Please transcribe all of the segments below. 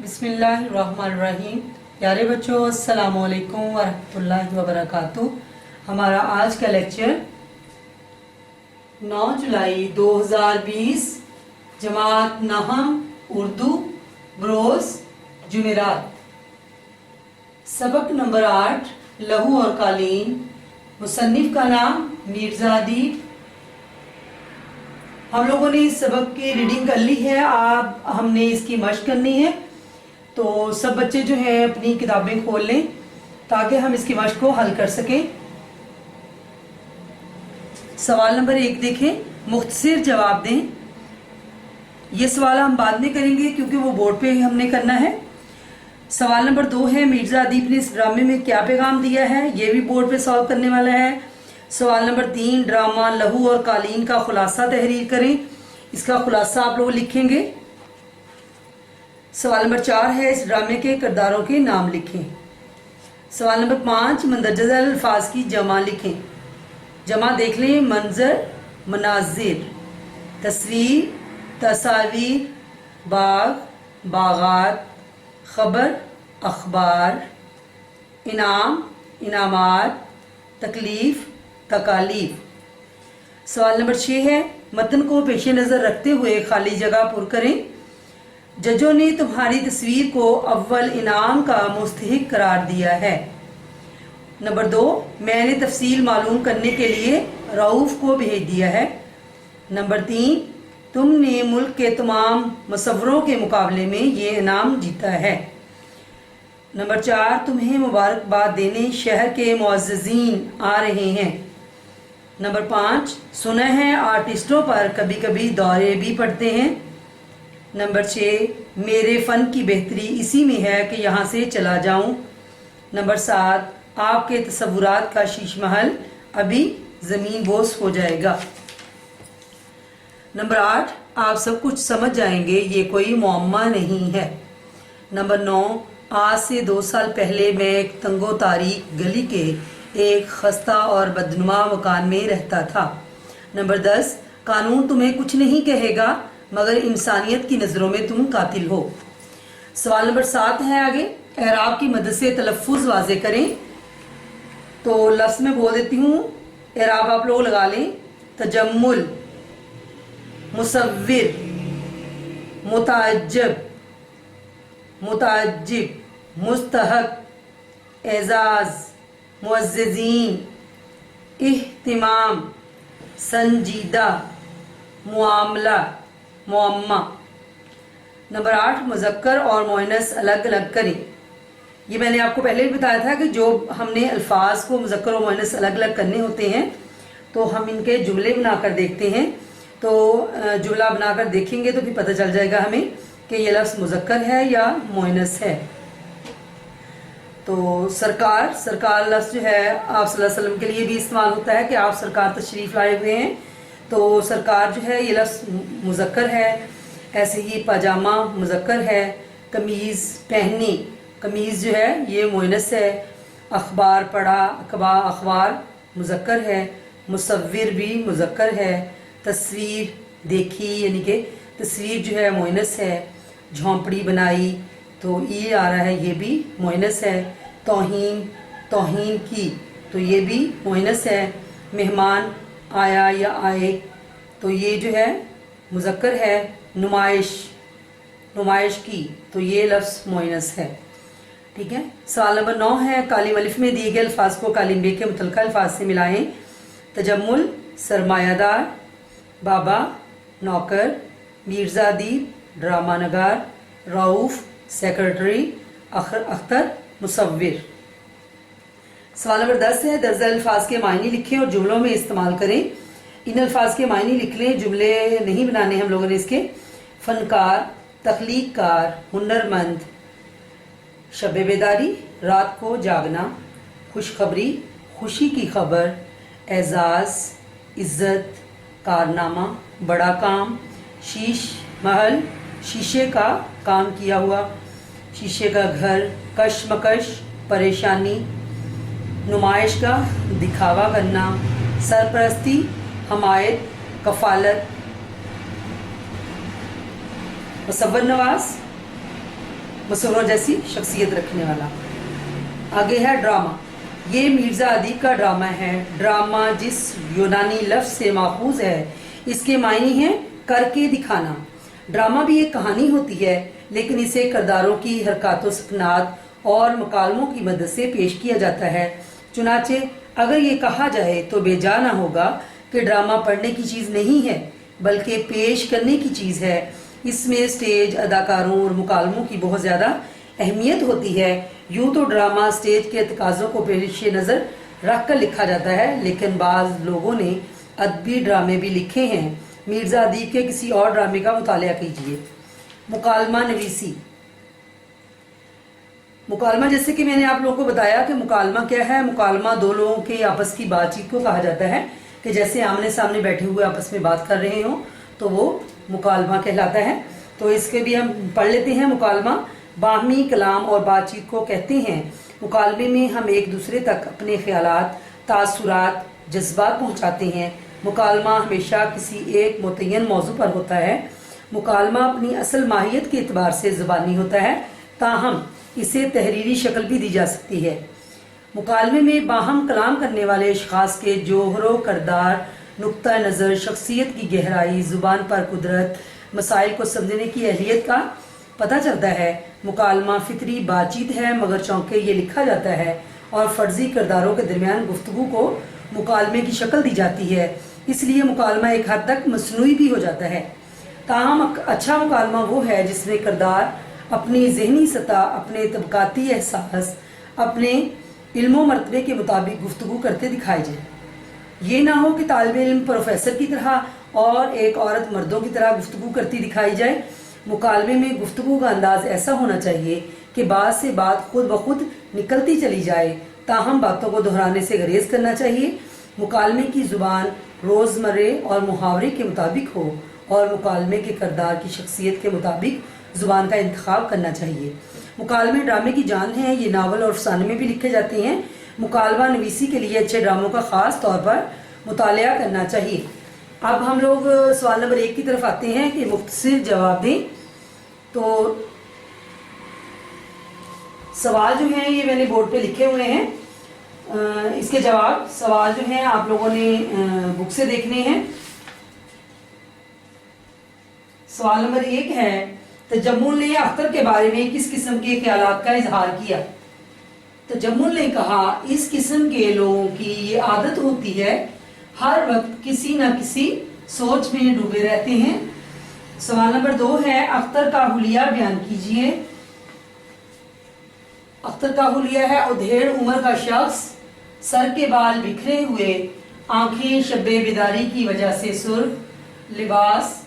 बिस्मिल्लाहिर्रहमानिर्रहीम। प्यारे बच्चों, अस्सलाम वालेकुम वरहमतुल्लाहि वबरकातुहू। हमारा आज का लेक्चर 9 जुलाई 2020 जमात नहम उर्दू बरोज जुमेरात, सबक नंबर 8 लहू और कालीन। मुसन्निफ का नाम मिर्जा अदीब। हम लोगों ने इस सबक की रीडिंग कर ली है, अब हमने इसकी मशक करनी है। तो सब बच्चे जो हैं अपनी किताबें खोल लें ताकि हम इसकी मशक को हल कर सकें। सवाल नंबर 1 देखें, मुख्तसर जवाब दें। ये सवाल हम बाद में करेंगे क्योंकि वो बोर्ड पे ही हमने करना है। सवाल नंबर 2 है, मिर्जा अदीब ने इस ड्रामे में क्या पैगाम दिया है, ये भी बोर्ड पे सॉल्व करने वाला है। सवाल नंबर 3, ड्रामा लहू और कालीन का खुलासा तहरीर करें। इसका खुलासा आप लोग लिखेंगे। सवाल नंबर 4 है, इस ड्रामे के किरदारों के नाम लिखें। सवाल नंबर 5, मंदरजा अल्फाज की जमा लिखें। जमा देख लें, मंजर, मनाजिर, तस्वीर, तस्वीर, बाग, बागात, खबर, अखबार, इनाम, इनामात, तकलीफ, तकालीफ। सवाल नंबर 6 है, मतन को पेश नज़र रखते हुए खाली जगह पुर करें। जजों ने तुम्हारी तस्वीर को अव्वल इनाम का मुस्तहिक करार दिया है। नंबर 2, मैंने तफसील मालूम करने के लिए रऊफ को भेज दिया है। नंबर 3, तुमने मुल्क के तमाम मुसव्वरों के मुकाबले में ये इनाम जीता है। नंबर 4, तुम्हें मुबारकबाद देने शहर के मुअज़्ज़िज़ीन आ रहे हैं। नंबर 5, सुना है आर्टिस्टों पर कभी कभी दौरे भी पड़ते हैं। नंबर 6, मेरे फ़न की बेहतरी इसी में है कि यहाँ से चला जाऊँ। नंबर 7, आपके तसव्वुरात का शीश महल अभी ज़मीन बोस हो जाएगा। नंबर 8, आप सब कुछ समझ जाएंगे, ये कोई मुअम्मा नहीं है। नंबर 9, आज से 2 साल पहले मैं एक तंगो तारीक गली के एक खस्ता और बदनुमा मकान में रहता था। नंबर 10, कानून तुम्हें कुछ नहीं कहेगा मगर इंसानियत की नज़रों में तुम कातिल हो। सवाल नंबर 7 है आगे, एराब की मदद से तलफ़्फ़ुज़ वाज़े करें। तो लफ्ज़ में बोल देती हूँ, एराब आप लोग लगा लें। तजम्मुल, मुसव्विर, मुताज्जब, मुताज्जिब, मुस्तहक, एजाज़, मुअज़्ज़िज़ीन, इह्तिमाम, संजीदा, मुआमला, मुअम्मा। नंबर 8, मुज़क्कर और मुअन्नस अलग अलग करें। ये मैंने आपको पहले भी बताया था कि जो हमने अल्फाज को मुज़क्कर और मुअन्नस अलग अलग करने होते हैं तो हम इनके जुमले बनाकर देखते हैं। तो जुमला बनाकर देखेंगे तो फिर पता चल जाएगा हमें कि ये लफ्ज़ मुज़क्कर है या मुअन्नस है। तो सरकार, सरकार लफ्ज़ जो है आप सल्लल्लाहु अलैहि वसल्लम के लिए भी इस्तेमाल होता है कि आप सरकार तशरीफ़ लाए हुए हैं। तो सरकार जो है ये लफ्ज़ मुज़क्कर है। ऐसे ही पजामा मुज़क्कर है। कमीज़, पहनी, कमीज़ जो है ये मुअन्नस है। अखबार पढ़ा, अखबार मुज़क्कर है। मुसव्विर भी मुज़क्कर है। तस्वीर देखी यानी कि तस्वीर जो है मुअन्नस है। झोंपड़ी बनाई तो ये आ रहा है, ये भी मुअन्नस है। तौहीन, तौहीन की तो ये भी मुअन्नस है। मेहमान आया या आए तो ये जो है मुज़क्कर है। नुमाइश, नुमाइश की तो ये लफ्ज़ मुअन्नस है। ठीक है। सवाल नंबर 9 है, कालिम अलिफ में दिए गए अल्फाज को कालिम बे के मुतल्लिक़ा अल्फाज से मिलाएं। तजम्मुल, सरमायादार, बाबा, नौकर, मिर्जा अदीब, ड्रामा नगार, रऊफ, सेक्रेटरी, अख्तर, मुसव्विर। सवाल नंबर 10 है, दर्ज अल्फाज के मायने लिखें और जुमलों में इस्तेमाल करें। इन अल्फाज के मायने लिख लें, जुमले नहीं बनाने हम लोगों ने इसके। फनकार, तख्लीक़कार, हुनरमंद, शब बेदारी, रात को जागना, खुशखबरी, खुशी की खबर, एजाज़, इज़्ज़त, कारनामा, बड़ा काम, शीश महल, शीशे का काम किया हुआ, शीशे का घर, कशमकश, परेशानी, नुमाइश का दिखावा करना, सरपरस्ती, हमायत, कफालत, मुसव्वर नवाज, मसूरों जैसी शख्सियत रखने वाला। आगे है ड्रामा। ये मिर्ज़ा अदीब का ड्रामा है। ड्रामा जिस यूनानी लफ्ज़ से माखूज है, इसके मायने हैं करके दिखाना। ड्रामा भी एक कहानी होती है, लेकिन इसे किरदारों की हरकत सकनात और मकालमों की मदद से पेश किया जाता है। चुनाचे अगर ये कहा जाए तो बेजा ना होगा कि ड्रामा पढ़ने की चीज़ नहीं है, बल्कि पेश करने की चीज़ है। इसमें स्टेज अदाकारों और मुकालमों की बहुत ज़्यादा अहमियत होती है। यूँ तो ड्रामा स्टेज के तकाज़ों को पेश नज़र रख कर लिखा जाता है, लेकिन बाज़ लोगों ने अदबी ड्रामे भी लिखे हैं। मिर्ज़ा अदीब के किसी और ड्रामे का मुतालिया कीजिए। मुकालमा नवीसी। मुकालमा, जैसे कि मैंने आप लोगों को बताया कि मुकालमा क्या है। मुकालमा दो लोगों के आपस की बातचीत को कहा जाता है, कि जैसे आमने सामने बैठे हुए आपस में बात कर रहे हों, तो वो मुकालमा कहलाता है। तो इसके भी हम पढ़ लेते हैं। मुकालमा बाहमी कलाम और बातचीत को कहते हैं। मुकालमे में हम एक दूसरे तक अपने ख्यालात, तासुरात, जज्बात पहुंचाते हैं। मुकालमा हमेशा किसी एक मुतय्यन मौजू पर होता है। मुकालमा अपनी असल माहियत के एतबार से ज़बानी होता है, ताहम इसे तहरीरी शक्ल भी दी जा सकती है। मुकालमे में बाहम कलाम करने वाले अशखास के जोहरो करदार, नुक्ता नज़र, शख्सियत की गहराई, ज़ुबान पर कुदरत, मसाइल को समझने की अहलियत का पता चलता है। मुकालमा फितरी बातचीत है, मगर चौंके ये लिखा जाता है और फ़र्जी किरदारों के दरमियान गुफ्तगू को मुकालमे की शक्ल दी जाती है। इसलिए मुकालमा एक हद तक मसनूई भी हो जाता है। ताहम अच्छा मुकालमा वो है जिसमें किरदार अपनी जहनी सतह, अपने तबकाती एहसास, अपने इल्मो मरतबे के मुताबिक गुफ्तगू करते दिखाए जाए। ये ना हो कि तालिब इल्म प्रोफेसर की तरह और एक औरत मर्दों की तरह गुफ्तगू करती दिखाई जाए। मुकालमे में गुफ्तगू का अंदाज ऐसा होना चाहिए कि बात से बात खुद ब खुद निकलती चली जाए, ताहम बातों को दोहराने से गुरेज करना चाहिए। मुकालमे की ज़ुबान रोज़मर्रे और मुहावरे के मुताबिक हो और मुकालमे के किरदार की शख्सियत के मुताबिक ज़ुबान का इंतखाब करना चाहिए। मुकालमे ड्रामे की जान है। ये नावल और अफसाने में भी लिखे जाते हैं। मुकालमा नवीसी के लिए अच्छे ड्रामों का ख़ास तौर पर मुतालिया करना चाहिए। अब हम लोग सवाल नंबर 1 की तरफ आते हैं कि मुख्तसर जवाब दें। तो सवाल जो हैं ये मैंने बोर्ड पे लिखे हुए हैं। इसके जवाब सवाल जो हैं आप लोगों ने बुक से देखने हैं। सवाल नंबर 1 है, तजम्मुल ने अख्तर के बारे में किस किस्म के ख्यालात का इजहार किया। तजम्मुल ने कहा, इस किस्म के लोगों की ये आदत होती है, हर वक्त किसी न किसी सोच में डूबे रहते हैं। सवाल नंबर 2 है, अख्तर का हुलिया बयान कीजिए। अख्तर का हुलिया है उधेड़ उम्र का शख्स, सर के बाल बिखरे हुए, आंखें शब्बे बेदारी की वजह से सुर्ख, लिबास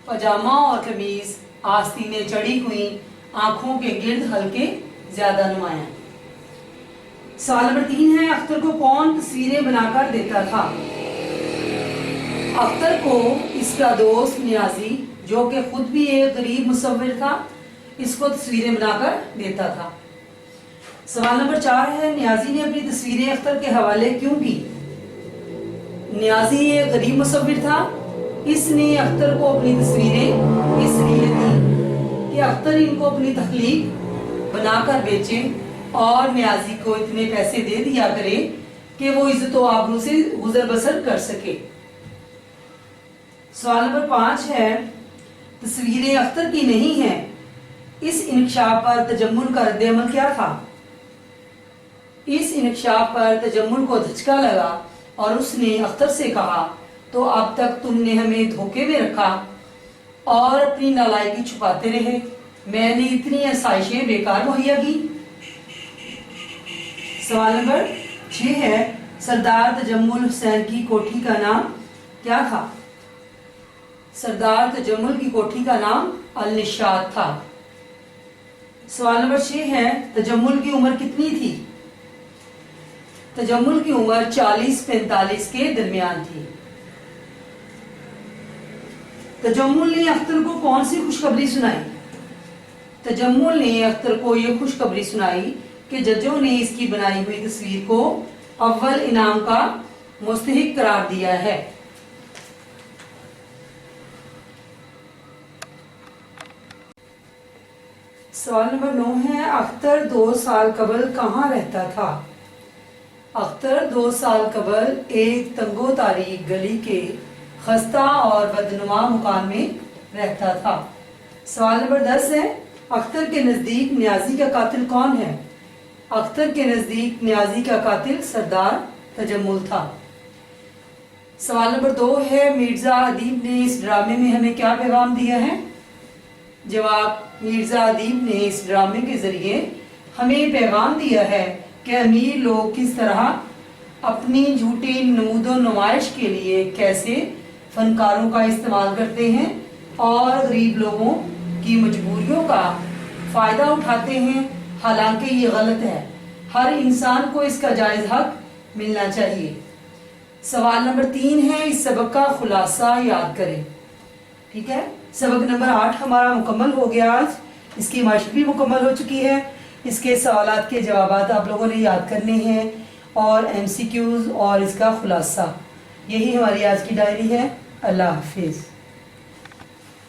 पजामा और कमीज आस्तीनें चढ़ी हुई, आंखों के गिर्द हल्के ज्यादा नुमाया। सवाल नंबर 3 है, अख्तर को कौन तस्वीरें बनाकर देता था। अख्तर को इसका दोस्त नियाजी, जो कि खुद भी एक गरीब मुसव्विर था, इसको तस्वीरें बनाकर देता था। सवाल नंबर 4 है, नियाजी ने अपनी तस्वीरें अख्तर के हवाले क्यों की। नियाजी एक गरीब मुसव्विर था, इसने अख्तर को अपनी तस्वीरें इसलिए दी कि अख्तर इनको अपनी तख्लीक बनाकर बेचे और नियाजी को इतने पैसे दे दिया करे कि वो इज्जत व आबरू से गुजर बसर कर सके। सवाल नंबर 5 है, तस्वीरें अख्तर की नहीं है, इस इंकशाफ पर तजम्मुल का रद्द-ए-अमल क्या था। इस इंकशाफ पर तजम्मुल को धचका लगा और उसने अख्तर से कहा, तो अब तक तुमने हमें धोखे में रखा और अपनी नालायकी छुपाते रहे, मैंने इतनी आसाइशें बेकार मुहैया की। सवाल नंबर 6 है, सरदार तजम्मुल हुसैन की कोठी का नाम क्या था। सरदार तजम्मुल की कोठी का नाम अल-निशात था। सवाल नंबर 6 है, तजम्मुल की उम्र कितनी थी। तजम्मुल की उम्र 40-45 के दरमियान थी। तजम्मुल ने अख्तर को कौन सी खुशखबरी सुनाई। तजम्मुल ने अख्तर को यह खुशखबरी सुनाई कि जजों ने इसकी बनाई हुई तस्वीर को अव्वल इनाम का मुस्तहिक करार दिया है। सवाल नंबर 9 है, अख्तर 2 साल कबल कहाँ रहता था? अख्तर 2 साल कबल एक तंगो तारीख गली के खस्ता और बदनुमा मकान में रहता था। सवाल नंबर 10 है, अख्तर के नज़दीक नियाजी का कातिल कौन है? अख्तर के नज़दीक नियाजी का कातिल सरदार तजम्मुल था। सवाल नंबर 2 है, मिर्ज़ा अदीब ने इस ड्रामे में हमें क्या पैगाम दिया है? जवाब, मिर्ज़ा अदीब ने इस ड्रामे के ज़रिए हमें पैगाम दिया है कि अमीर लोग किस तरह अपनी झूठी नमूदो नुमाइश के लिए कैसे फनकारों का इस्तेमाल करते हैं और गरीब लोगों की मजबूरियों का फ़ायदा उठाते हैं। हालांकि ये गलत है, हर इंसान को इसका जायज़ हक मिलना चाहिए। सवाल नंबर 3 है, इस सबक का खुलासा याद करें। ठीक है, सबक नंबर 8 हमारा मुकम्मल हो गया आज। इसकी मश्क भी मुकम्मल हो चुकी है। इसके सवालात के जवाबात आप लोगों ने याद करने हैं और MCQs और इसका खुलासा। यही हमारी आज की डायरी है। अल्लाह हाफिज़।